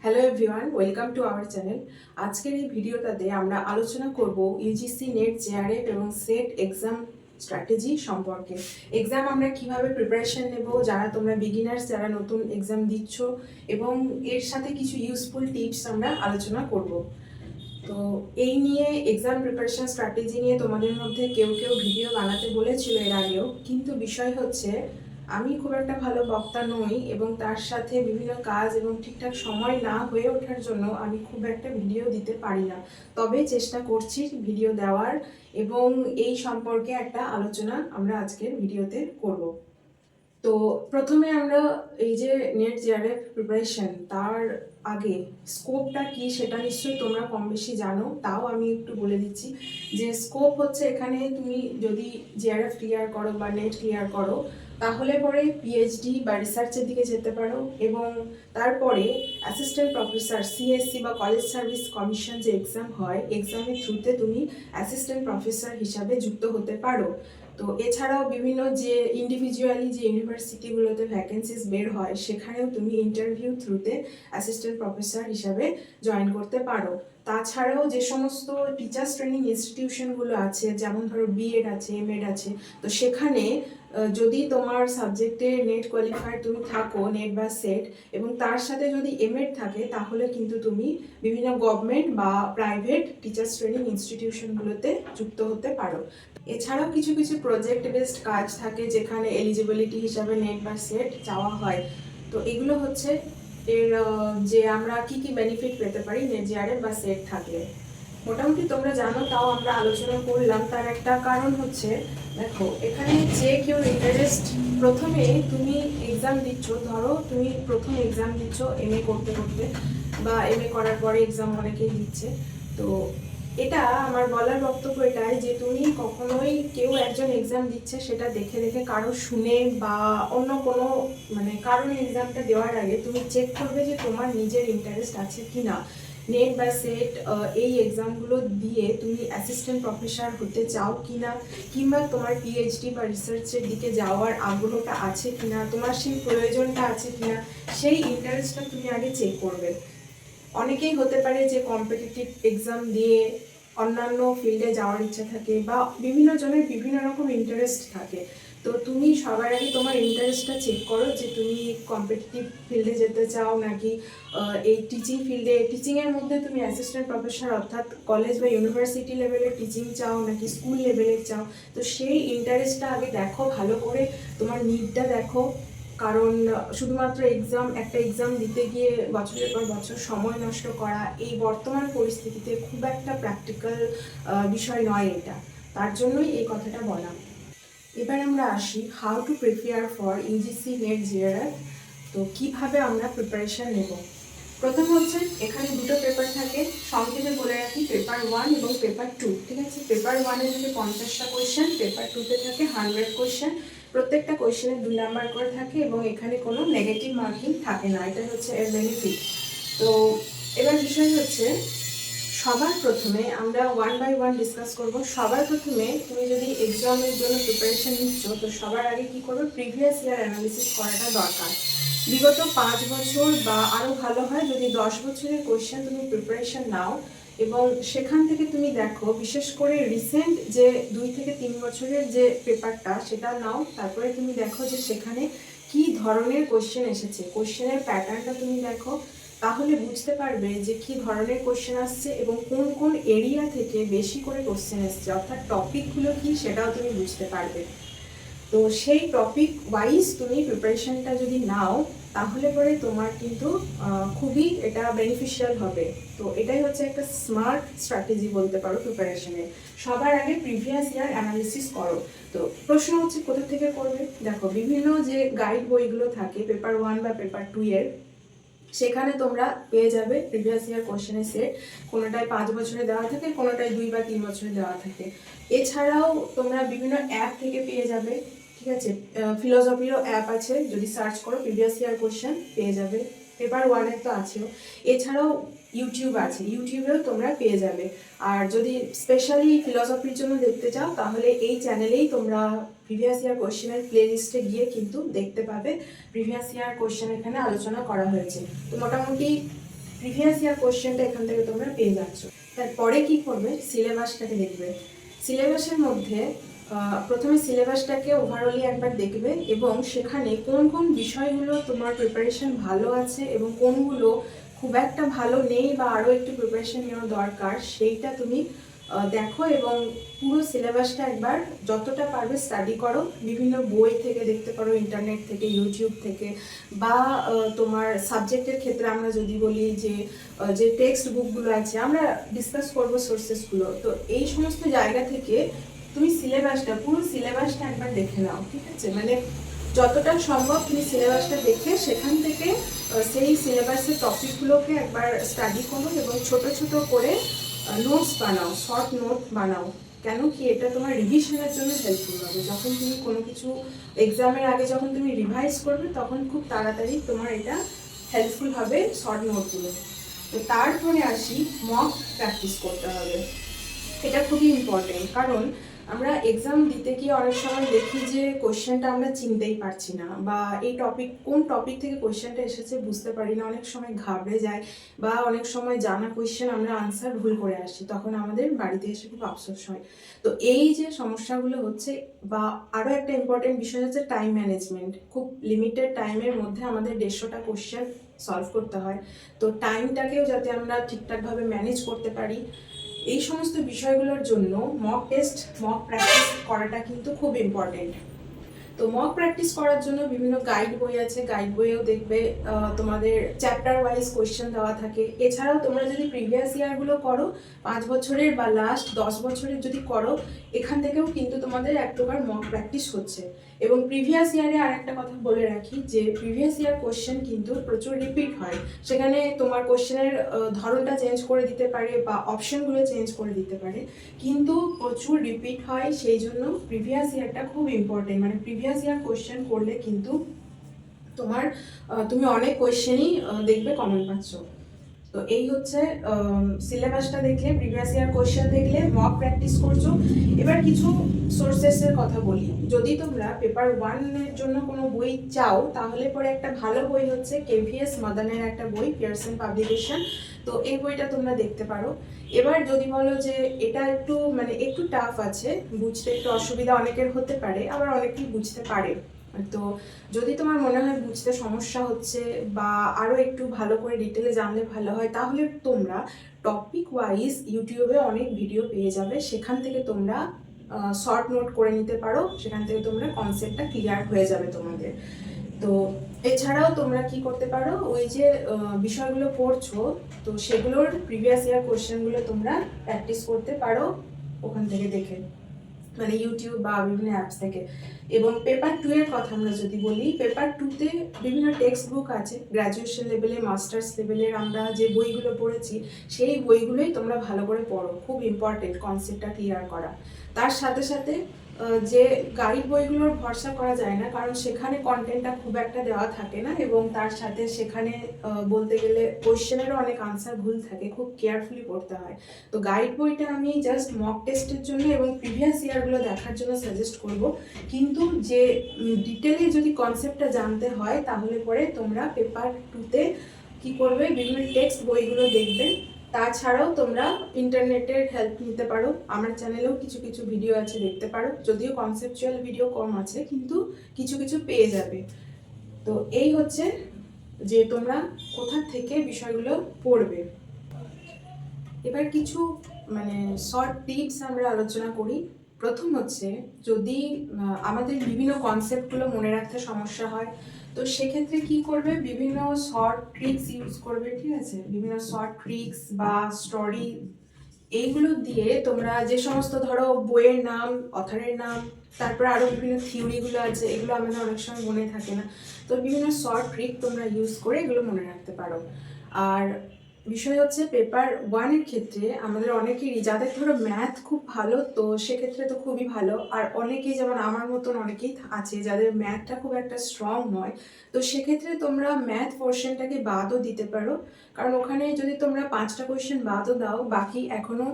Hello everyone, welcome to our channel. আজকের এই ভিডিওটাতে আমরা আলোচনা করব ইউজিসি নেট, জেআরএফ এবং সেট এক্সাম স্ট্র্যাটেজি সম্পর্কে। এক্সাম আমরা কিভাবে প্রিপারেশন নেব, যারা তোমরা বিগিনার্স, যারা নতুন এক্সাম দিচ্ছ, এবং এর সাথে কিছু ইউজফুল টিপস আমরা আলোচনা করব। তো এই নিয়ে এক্সাম প্রিপারেশন স্ট্র্যাটেজি নিয়ে তোমাদের মধ্যে কেউ কেউ ভিডিও বানাতে বলেছিল এর আগেও, কিন্তু বিষয় হচ্ছে আমি খুব একটা ভালো বক্তা নই এবং তার সাথে বিভিন্ন কাজ এবং ঠিকঠাক সময় না হয়ে ওঠার জন্য আমি খুব একটা ভিডিও দিতে পারি না। তবে চেষ্টা করছি ভিডিও দেওয়ার, এবং এই সম্পর্কে একটা আলোচনা আমরা আজকের ভিডিওতে করব। তো প্রথমে আমরা এই যে নেট জেআরএফ প্রিপারেশন, তার আগে স্কোপটা কি সেটা নিশ্চয়ই তোমরা কম বেশি জানো, তাও আমি একটু বলে দিচ্ছি যে স্কোপ হচ্ছে, এখানে তুমি যদি জেআরএফ ক্লিয়ার করো বা নেট ক্লিয়ার করো তাহলে পরে পিএইচডি বা রিসার্চের দিকে যেতে পারো, এবং তারপরে অ্যাসিস্ট্যান্ট প্রফেসর সিএসসি বা কলেজ সার্ভিস কমিশন যে এক্সাম হয়, এক্সামের থ্রুতে তুমি অ্যাসিস্ট্যান্ট প্রফেসর হিসাবে যুক্ত হতে পারো। তো এছাড়াও বিভিন্ন যে ইন্ডিভিজুয়ালি যে ইউনিভার্সিটিগুলোতে ভ্যাকেন্সিস বের হয়, সেখানেও তুমি ইন্টারভিউ থ্রুতে অ্যাসিস্ট্যান্ট প্রফেসর হিসাবে জয়েন করতে পারো। তাছাড়াও যে সমস্ত টিচার্স ট্রেনিং ইনস্টিটিউশনগুলো আছে, যেমন ধরো বিএড আছে, এমএড আছে, তো সেখানে যদি তোমার সাবজেক্টে নেট কোয়ালিফায়ার তুমি থাকো, নেট বা সেট, এবং তার সাথে যদি এমএড থাকে, তাহলে কিন্তু তুমি বিভিন্ন গভর্নমেন্ট বা প্রাইভেট টিচার্স ট্রেনিং ইনস্টিটিউশনগুলোতে যুক্ত হতে পারো। এছাড়াও কিছু কিছু প্রজেক্ট বেসড কাজ থাকে যেখানে এলিজিবিলিটি হিসাবে নেট বা সেট চাওয়া হয়। তো এগুলো হচ্ছে এর যে আমরা কি কি বেনিফিট পেতে পারি নেট জেআরএফ বা সেট থাকলে। মোটামুটি তোমরা জানো, তাও আমরা আলোচনা করলাম। তার একটা কারণ হচ্ছে, দেখো এখানে যে কেউ ইন্টারেস্ট, প্রথমে তুমি এক্সাম দিচ্ছ, ধরো তুমি প্রথম এক্সাম দিচ্ছ এমএ করতে করতে, বা এমএ করার পরে এক্সাম অনেকেই দিচ্ছে। তো এটা আমার বলার বক্তব্য এটাই যে তুমি কখনোই কেউ একজন এক্সাম দিচ্ছে সেটা দেখে দেখে কারো শুনে বা অন্য কোনো কারণে এক্সামটা দেওয়ার আগে তুমি চেক করবে যে তোমার নিজের ইন্টারেস্ট আছে কি না। নেট বা সেট এই এক্সামগুলো দিয়ে তুমি অ্যাসিস্ট্যান্ট প্রফেসর হতে চাও কি না, কিংবা তোমার পিএইচডি বা রিসার্চের দিকে যাওয়ার আগ্রহটা আছে কি না, তোমার সেই প্রয়োজনটা আছে কি না, সেই ইন্টারেস্টটা তুমি আগে চেক করবে। অনেকেই হতে পারে যে কম্পিটিটিভ এক্সাম দিয়ে অন্যান্য ফিল্ডে যাওয়ার ইচ্ছা থাকে, বা বিভিন্ন জনের বিভিন্ন রকম ইন্টারেস্ট থাকে। তো তুমি সবার আগে তোমার ইন্টারেস্টটা চেক করো যে তুমি কম্পিটিটিভ ফিল্ডে যেতে চাও নাকি এই টিচিং ফিল্ডে, টিচিংয়ের মধ্যে তুমি অ্যাসিস্ট্যান্ট প্রফেসর অর্থাৎ কলেজ বা ইউনিভার্সিটি লেভেলের টিচিং চাও নাকি স্কুল লেভেলের চাও। তো সেই ইন্টারেস্টটা আগে দেখো ভালো করে, তোমার নিডটা দেখো। কারণ শুধুমাত্র একটা এক্সাম দিতে গিয়ে বছরের পর বছর সময় নষ্ট করা এই বর্তমান পরিস্থিতিতে খুব একটা প্র্যাকটিক্যাল বিষয় নয় এটা। তার জন্যই এই কথাটা বলা। এবার আমরা আসি how to prepare for UGC net JRF. তো কিভাবে আমরা প্রিপারেশন নেব। প্রথম হচ্ছে, এখানে দুটো পেপার থাকে, সংক্ষেপে বলে রাখি, পেপার 1 এবং পেপার 2। ঠিক আছে, পেপার 1-এ থাকে 50টা কোয়েশ্চেন, পেপার 2-তে থাকে 100 কোয়েশ্চেন। প্রত্যেকটা কোয়েশ্চেনে 2 নাম্বার করে থাকে এবং এখানে কোনো নেগেটিভ মার্কিং থাকে না, এটা হচ্ছে এর বেনিফিট। তো এবার বিষয় হচ্ছে, সবার প্রথমে আমরা 1 বাই 1 ডিসকাস করব। সবার প্রথমে তুমি যদি এক্সামের জন্য প্রিপারেশন নিচ্ছ, তো সবার আগে কি করবে, প্রিভিয়াস ইয়ার অ্যানালিসিস করাটা দরকার। বিগত 5 বছর বা আরও ভালো হয় যদি 10 বছরের কোয়েশ্চেন তুমি প্রিপারেশন নাও, এবং সেখান থেকে তুমি দেখো, বিশেষ করে রিসেন্ট যে 2 থেকে 3 বছরের যে পেপারটা সেটা নাও। তারপরে তুমি দেখো যে সেখানে কি ধরনের কোয়েশ্চেন এসেছে, কোয়েশ্চেনের প্যাটার্নটা তুমি দেখো। তাহলে বুঝতে পারবে যে কি ধরনের কোশ্চেন আসছে এবং কোন কোন এরিয়া থেকে বেশি করে কোশ্চেন এসছে, অর্থাৎ টপিকগুলো কি সেটাও তুমি বুঝতে পারবে। তো সেই টপিক ওয়াইজ তুমি প্রিপারেশনটা যদি নাও, তাহলে পরে তোমার কিন্তু খুবই এটা বেনিফিশিয়াল হবে। তো এটাই হচ্ছে একটা স্মার্ট স্ট্র্যাটেজি বলতে পারো প্রিপারেশনে। সবার আগে প্রিভিয়াস ইয়ার অ্যানালিসিস করো। তো প্রশ্ন হচ্ছে কোথা থেকে করবে, দেখো বিভিন্ন যে গাইড বইগুলো থাকে পেপার 1 বা পেপার 2 এর, সেখানে তোমরা পেয়ে যাবে প্রিভিয়াস ইয়ার কোশ্চেনের সেট। কোনোটায় 5 বছরে দেওয়া থাকে, কোনোটায় 2 বা 3 বছরে দেওয়া থাকে। এছাড়াও তোমরা বিভিন্ন অ্যাপ থেকে পেয়ে যাবে। ঠিক আছে, ফিলোসফিরও অ্যাপ আছে, যদি সার্চ করো প্রিভিয়াস ইয়ার কোশ্চেন পেয়ে যাবে। পেপার 1-এর তো আছেও। এছাড়াও ইউটিউব আছে, ইউটিউবেও তোমরা পেয়ে যাবে। আর যদি স্পেশালি ফিলোসফির জন্য দেখতে চাও, তাহলে এই চ্যানেলেই তোমরা প্রিভিয়াস ইয়ার কোশ্চেনের প্লে লিস্টে গিয়ে কিন্তু দেখতে পাবে প্রিভিয়াস ইয়ার কোশ্চেন এখানে আলোচনা করা হয়েছে। তো মোটামুটি প্রিভিয়াস ইয়ার কোশ্চেনটা এখান থেকে তোমরা পেয়ে যাচ্ছ। তারপরে কি করবে, সিলেবাসটাকে দেখবে। সিলেবাসের মধ্যে প্রথমে সিলেবাসটাকে ওভারঅলি একবার দেখবে এবং সেখানে কোন কোন বিষয়গুলো তোমার প্রিপারেশন ভালো আছে এবং কোনগুলো খুব একটা ভালো নেই বা আরও একটু প্রিপারেশন নেওয়া দরকার সেইটা তুমি দেখো এবং পুরো সিলেবাসটা একবার যতটা পারবে স্টাডি করো। বিভিন্ন বই থেকে দেখতে পারো, ইন্টারনেট থেকে, ইউটিউব থেকে, বা তোমার সাবজেক্টের ক্ষেত্রে আমরা যদি বলি যে টেক্সট বুকগুলো আছে, আমরা ডিসকাস করবো সোর্সেসগুলো। তো এই সমস্ত জায়গা থেকে তুমি পুরো সিলেবাসটা একবার দেখে নাও, ঠিক আছে? মানে যতটা সম্ভব তুমি সিলেবাসটা দেখে সেখান থেকে সেই সিলেবাসের টপিকগুলোকে একবার স্টাডি করো এবং ছোট ছোট করে নোটস বানাও, শর্ট নোট বানাও। কেন কি, এটা তোমার রিভিশনের জন্য হেল্পফুল হবে। যখন তুমি কোনো কিছু এক্সামের আগে যখন তুমি রিভাইজ করবে তখন খুব তাড়াতাড়ি তোমার এটা হেল্পফুল হবে শর্ট নোটগুলো। তো তারপরে আসি, মক প্র্যাকটিস করতে হবে। এটা খুবই ইম্পর্টেন্ট, কারণ আমরা এক্সাম দিতে গিয়ে অনেক সময় দেখি যে কোয়েশ্চেনটা আমরা চিনতেই পারছি না, বা এই কোন টপিক থেকে কোয়েশ্চেনটা এসেছে বুঝতে পারি না, অনেক সময় ঘাবড়ে যায়, বা অনেক সময় জানা কোয়েশ্চেন আমরা আনসার ভুল করে আসি, তখন আমাদের বাড়িতে এসে খুব আফসোস হয়। তো এই যে সমস্যাগুলো হচ্ছে, বা আরও একটা ইম্পর্টেন্ট বিষয় হচ্ছে টাইম ম্যানেজমেন্ট। খুব লিমিটেড টাইমের মধ্যে আমাদের 150টা কোয়েশ্চেন সলভ করতে হয়। তো টাইমটাকেও যাতে আমরা ঠিকঠাকভাবে ম্যানেজ করতে পারি, এই সমস্ত বিষয়গুলোর জন্য মক প্র্যাকটিস করাটা কিন্তু খুব ইম্পর্টেন্ট। তো মক প্র্যাকটিস করার জন্য বিভিন্ন গাইড বই আছে, গাইড বইয়েও দেখবে তোমাদের চ্যাপ্টার ওয়াইজ কোয়েশ্চেন দেওয়া থাকে। এছাড়াও তোমরা যদি প্রিভিয়াস ইয়ারগুলো করো, 5 বছরের বা লাস্ট 10 বছরের যদি করো, এখান থেকেও কিন্তু তোমাদের এক প্রকার মক প্র্যাকটিস হচ্ছে। এবং প্রিভিয়াস ইয়ারে আর একটা কথা বলে রাখি, যে প্রিভিয়াস ইয়ার কোয়েশ্চেন কিন্তু প্রচুর রিপিট হয়। সেখানে তোমার কোয়েশ্চেনের ধরনটা চেঞ্জ করে দিতে পারে বা অপশনগুলো চেঞ্জ করে দিতে পারে, কিন্তু প্রচুর রিপিট হয়। সেই জন্য প্রিভিয়াস ইয়ারটা খুব ইম্পর্টেন্ট। মানে প্রিভিয়াস ইয়ার কোয়েশ্চেন করলে কিন্তু তুমি অনেক কোয়েশ্চেনই দেখবে কমন পাচ্ছ। তো এই হচ্ছে সিলেবাসটা দেখলে, প্রিভিয়াস ইয়ার কোয়েশ্চেন দেখলে, মক প্র্যাকটিস করছো। এবার কিছু সোর্সেসের কথা বলি। যদি তোমরা পেপার 1-এর জন্য কোনো বই চাও, তাহলে পরে একটা ভালো বই হচ্ছে KVS মাদানের একটা বই, পিয়ারসন পাবলিকেশন। তো এই বইটা তোমরা দেখতে পারো। এবার যদি বলো যে এটা একটু টাফ আছে, বুঝতে একটু অসুবিধা অনেকের হতে পারে, আবার অনেকেই বুঝতে পারে। তো যদি তোমার মনে হয় বুঝতে সমস্যা হচ্ছে বা আরও একটু ভালো করে ডিটেলে জানলে ভালো হয়, তাহলে তোমরা টপিক ওয়াইজ ইউটিউবে অনেক ভিডিও পেয়ে যাবে। সেখান থেকে তোমরা শর্ট নোট করে নিতে পারো, সেখান থেকে তোমরা কনসেপ্টটা ক্লিয়ার হয়ে যাবে তোমাদের। তো এছাড়াও তোমরা কি করতে পারো, ওই যে বিষয়গুলো পড়ছো, তো সেগুলোর প্রিভিয়াস ইয়ার কোশ্চেনগুলো তোমরা প্র্যাকটিস করতে পারো ওখান থেকে দেখে, মানে ইউটিউব বা বিভিন্ন অ্যাপস থেকে। এবং পেপার 2 এর কথা আমরা যদি বলি, পেপার 2-তে বিভিন্ন টেক্সট বুক আছে। গ্র্যাজুয়েশন লেভেলে, মাস্টার্স লেভেলের আমরা যে বইগুলো পড়েছি, সেই বইগুলোই তোমরা ভালো করে পড়ো। খুব ইম্পর্টেন্ট কনসেপ্টটা ক্লিয়ার করা। তার সাথে সাথে যে গাইড বইগুলোর ভরসা করা যায় না, কারণ সেখানে কন্টেন্টটা খুব একটা দেওয়া থাকে না, এবং তার সাথে সেখানে বলতে গেলে কোয়েশ্চেনেরও অনেক আনসার ভুল থাকে, খুব কেয়ারফুলি পড়তে হয়। তো গাইড বইটা আমি জাস্ট মক টেস্টের জন্য এবং প্রিভিয়াস ইয়ারগুলো দেখার জন্য সাজেস্ট করব। কিন্তু যে ডিটেলে যদি কনসেপ্টটা জানতে হয়, তাহলে পরে তোমরা পেপার 2-তে কী করবে, বিভিন্ন টেক্সট বইগুলো দেখবে। তাছাড়াও তোমরা ইন্টারনেটের হেল্প নিতে পারো। আমার চ্যানেলেও কিছু কিছু ভিডিও আছে, দেখতে পারো। যদিও কনসেপচুয়াল ভিডিও কম আছে, কিন্তু কিছু কিছু পেয়ে যাবে। তো এই হচ্ছে যে তোমরা কোথা থেকে বিষয়গুলো পড়বে। এবার কিছু শর্ট টিপস আমরা আলোচনা করি। প্রথম হচ্ছে, যদি আমাদের বিভিন্ন কনসেপ্টগুলো মনে রাখতে সমস্যা হয়, তো সেক্ষেত্রে কি করবে, বিভিন্ন শর্ট ট্রিক্স ইউজ করবে, ঠিক আছে? বিভিন্ন শর্ট ট্রিক্স বা স্টোরি, এইগুলো দিয়ে তোমরা যে সমস্ত, ধরো বইয়ের নাম, অথরের নাম, তারপরে আরও বিভিন্ন থিওরিগুলো আছে, এগুলো আমাদের অনেক সময় মনে থাকে না। তো বিভিন্ন শর্ট ট্রিক তোমরা ইউজ করে এগুলো মনে রাখতে পারো। আর বিষয় হচ্ছে, পেপার 1-এর ক্ষেত্রে আমাদের অনেকেরই, যাদের ধরো ম্যাথ খুব ভালো, তো সেক্ষেত্রে তো খুবই ভালো। আর অনেকেই, যেমন আমার মতন অনেকেই আছে যাদের ম্যাথটা খুব একটা স্ট্রং নয়, তো সেক্ষেত্রে তোমরা ম্যাথ পোর্শনটাকে বাদও দিতে পারো। কারণ ওখানে যদি তোমরা 5টা কোয়েশ্চেন বাদও দাও, বাকি এখনও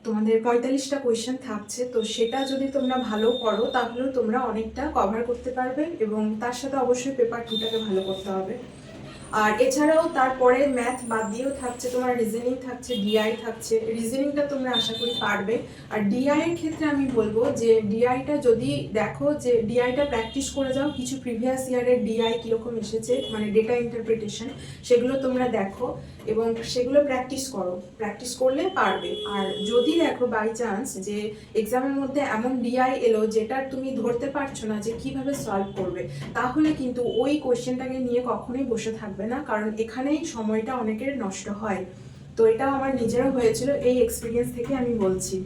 তোমাদের 45টা কোয়েশ্চেন থাকছে। তো সেটা যদি তোমরা ভালো করো, তাহলেও তোমরা অনেকটা কভার করতে পারবে, এবং তার সাথে অবশ্যই পেপার 2টাকে ভালো করতে হবে। আর এছাড়াও তারপরে ম্যাথ বাদ দিয়েও থাকছে তোমার রিজনিং থাকছে, ডিআই থাকছে। রিজনিংটা তোমরা আশা করি পারবে। আর ডিআই এর ক্ষেত্রে আমি বলবো যে ডিআইটা যদি দেখো যে ডিআইটা প্র্যাকটিস করে যাও, কিছু প্রিভিয়াস ইয়ারের ডিআই কীরকম এসেছে মানে ডেটা ইন্টারপ্রিটেশন, সেগুলো তোমরা দেখো এবং সেগুলো প্র্যাকটিস করো। প্র্যাকটিস করলে পারবে। আর যদি দেখো বাই চান্স যে এক্সামের মধ্যে এমন ডিআই এলো যেটা তুমি ধরতে পারছো না যে কিভাবে সলভ করবে, তাহলে কিন্তু ওই কোয়েশ্চেনটাকে নিয়ে কখনোই বসে থাকবে না, কারণ এখানেই সময়টা অনেকের নষ্ট হয়। তো এটাও আমার নিজেরও হয়েছিল, এই এক্সপিরিয়েন্স থেকে আমি বলছি।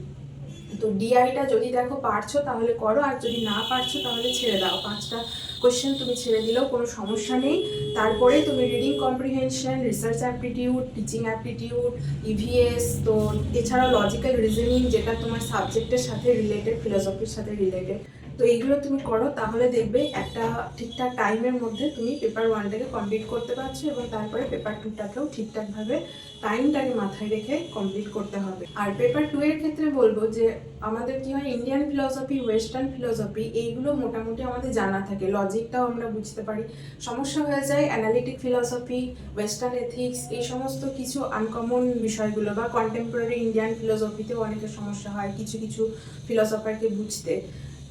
তো ডিআইটা যদি দেখো পারছো তাহলে করো, আর যদি না পারছো তাহলে ছেড়ে দাও। 5টা কোয়েশ্চেন তুমি ছেড়ে দিলেও কোনো সমস্যা নেই। তারপরে তুমি reading comprehension, research aptitude, teaching aptitude, EVS, তো এছাড়াও লজিক্যাল রিজনিং যেটা তোমার সাবজেক্টের সাথে রিলেটেড, ফিলোসফির সাথে রিলেটেড, তো এইগুলো তুমি করো। তাহলে দেখবে একটা ঠিকঠাক টাইমের মধ্যে তুমি পেপার 1টাকে কমপ্লিট করতে পারছো এবং তারপরে পেপার 2টাকেও ঠিকঠাকভাবে টাইমটাকে মাথায় রেখে কমপ্লিট করতে হবে। আর পেপার 2 এর ক্ষেত্রে বলবো যে আমাদের কি হয়, ইন্ডিয়ান ফিলসফি, ওয়েস্টার্ন ফিলসফি, এইগুলো মোটামুটি আমাদের জানা থাকে, লজিকটাও আমরা বুঝতে পারি। সমস্যা হয়ে যায় অ্যানালিটিক ফিলসফি, ওয়েস্টার্ন এথিক্স, এই সমস্ত কিছু আনকমন বিষয়গুলো, বা কন্টেম্পোরারি ইন্ডিয়ান ফিলসফিতেও অনেকের সমস্যা হয় কিছু কিছু ফিলসফারকে বুঝতে।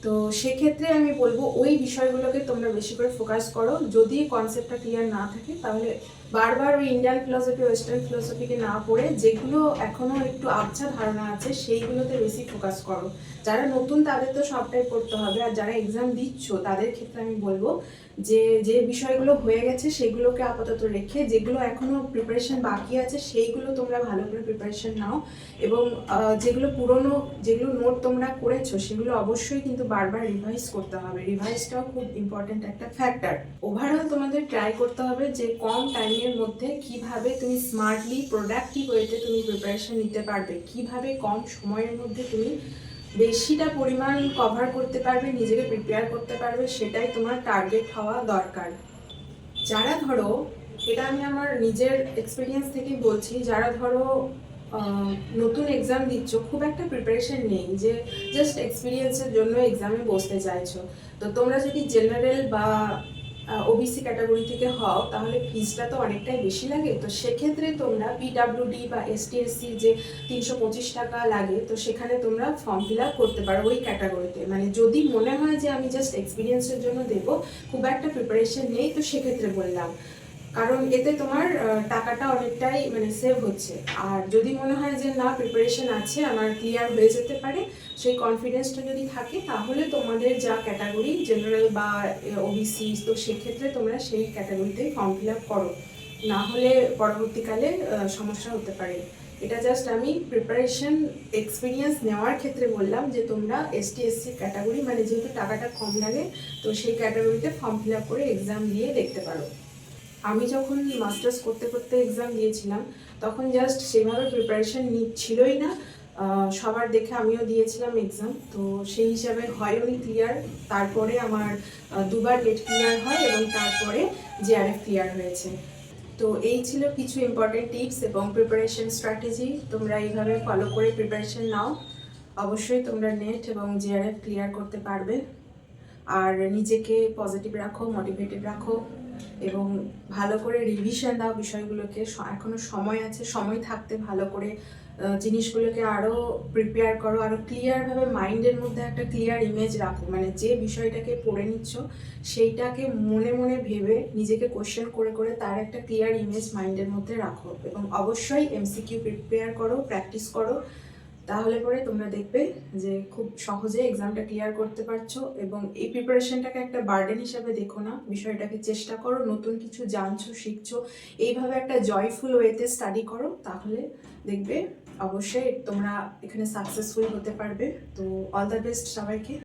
তো সেক্ষেত্রে আমি বলবো ওই বিষয়গুলোকে তোমরা বেশি করে ফোকাস করো। যদি কনসেপ্টটা ক্লিয়ার না থাকে তাহলে বারবার ওই ইন্ডিয়ান ফিলসফি, ওয়েস্টার্ন ফিলসফিকে না পড়ে যেগুলো এখনো একটু আবছা ধারণা আছে সেইগুলোতে বেশি ফোকাস করো। যারা নতুন তাদের তো সবটাই পড়তে হবে, আর যারা এক্সাম দিচ্ছ তাদের ক্ষেত্রে আমি বলবো যে যে বিষয়গুলো হয়ে গেছে সেগুলোকে আপাতত রেখে যেগুলো এখনো প্রিপারেশন বাকি আছে সেইগুলো তোমরা ভালো করে প্রিপারেশন নাও। এবং যেগুলো পুরনো, যেগুলো নোট তোমরা করেছো সেগুলো অবশ্যই কিন্তু বারবার রিভাইজ করতে হবে। রিভাইজটাও খুব ইম্পর্টেন্ট একটা ফ্যাক্টর। ওভারঅল তোমাদের ট্রাই করতে হবে যে কম টাইমের মধ্যে কিভাবে তুমি স্মার্টলি প্রোডাক্টিভ ওয়েতে তুমি প্রিপারেশন নিতে পারবে, কিভাবে কম সময়ের মধ্যে তুমি বেশিটা পরিমাণ কভার করতে পারবে, নিজেকে প্রিপেয়ার করতে পারবে, সেটাই তোমার টার্গেট হওয়া দরকার। যারা ধরো, এটা আমি আমার নিজের এক্সপিরিয়েন্স থেকেই বলছি, যারা ধরো নতুন এক্সাম দিচ্ছ, খুব একটা প্রিপারেশন নেই, যে জাস্ট এক্সপিরিয়েন্সের জন্য এক্সামে বসতে চাইছো, তো তোমরা যদি জেনারেল বা ওবিসি ক্যাটাগরি থেকে হও তাহলে ফিজটা তো অনেকটাই বেশি লাগে। তো সেক্ষেত্রে তোমরা পিডাব্লিউডি বা এসটিএসসি যে 325 টাকা লাগে, তো সেখানে তোমরা ফর্ম ফিল আপ করতে পারো ওই ক্যাটাগরিতে। মানে যদি মনে হয় যে আমি জাস্ট এক্সপিরিয়েন্সের জন্য দেবো, খুব একটা প্রিপারেশন নেই, তো সেক্ষেত্রে বললাম, কারণ এতে তোমার টাকাটা অনেকটাই মানে সেভ হচ্ছে। আর যদি মনে হয় যে না প্রিপারেশন আছে, আমার ক্লিয়ার হয়ে যেতে পারে, সেই কনফিডেন্সটা যদি থাকে, তাহলে তোমাদের যা ক্যাটাগরি জেনারেল বা ওবিসি, তো সেক্ষেত্রে তোমরা সেই ক্যাটাগরিতেই ফর্ম ফিল আপ করো, না হলে পরবর্তীকালে সমস্যা হতে পারে। এটা জাস্ট আমি প্রিপারেশন এক্সপিরিয়েন্স নেওয়ার ক্ষেত্রে বললাম যে তোমরা এসটিএসসি ক্যাটাগরি, মানে যেহেতু টাকাটা কম লাগে, তো সেই ক্যাটাগরিতে ফর্ম ফিল আপ করে এক্সাম দিয়ে দেখতে পারো। আমি যখন মাস্টার্স করতে করতে এক্সাম দিয়েছিলাম তখন জাস্ট সেভাবে প্রিপারেশন নিচ্ছিলই না, সবার দেখে আমিও দিয়েছিলাম এক্সাম, তো সেই হিসাবে হয়নি ক্লিয়ার। তারপরে আমার 2বার নেট ক্লিয়ার হয় এবং তারপরে জেআরএফ ক্লিয়ার হয়েছে। তো এই ছিল কিছু ইম্পর্টেন্ট টিপস এবং প্রিপারেশন স্ট্র্যাটেজি, তোমরা এইভাবে ফলো করে প্রিপারেশন নাও, অবশ্যই তোমরা নেট এবং জেআরএফ ক্লিয়ার করতে পারবে। আর নিজেকে পজিটিভ রাখো, মোটিভেটেড রাখো এবং ভালো করে রিভিশন দাও বিষয়গুলোকে। এখনো সময় আছে, সময় থাকতে ভালো করে জিনিসগুলোকে আরও প্রিপেয়ার করো, আরও ক্লিয়ারভাবে মাইন্ডের মধ্যে একটা ক্লিয়ার ইমেজ রাখো। মানে যে বিষয়টাকে পড়ে নিচ্ছ সেইটাকে মনে মনে ভেবে নিজেকে কোশ্চেন করে করে তার একটা ক্লিয়ার ইমেজ মাইন্ডের মধ্যে রাখো এবং অবশ্যই এমসিকিউ প্রিপেয়ার করো, প্র্যাকটিস করো। তাহলে পরে তোমরা দেখবে যে খুব সহজে এক্সামটা ক্লিয়ার করতে পারছো। এবং এই প্রিপারেশনটাকে একটা বার্ডেন হিসাবে দেখো না, বিষয়টাকে চেষ্টা করো, নতুন কিছু জানছো, শিখছো, এইভাবে একটা জয়ফুল ওয়েতে স্টাডি করো, তাহলে দেখবে অবশ্যই তোমরা এখানে সাকসেসফুল হতে পারবে। তো অল দ্য বেস্ট সবাইকে।